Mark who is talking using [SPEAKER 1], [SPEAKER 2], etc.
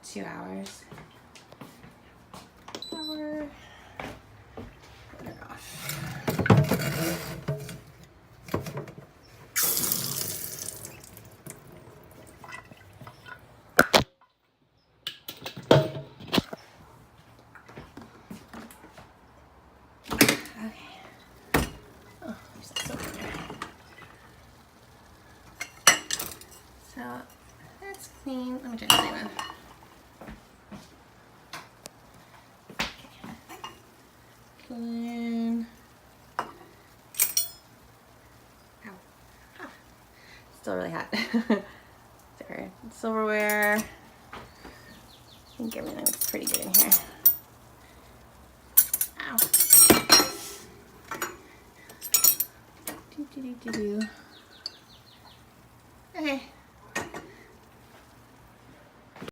[SPEAKER 1] 2 hours. Turn it off. So that's clean. Let me try the other one. Clean. Ow. Ah. Still really hot. Sorry. Silverware. I think everything looks pretty good in here. Ow. Do, do, do, do, do.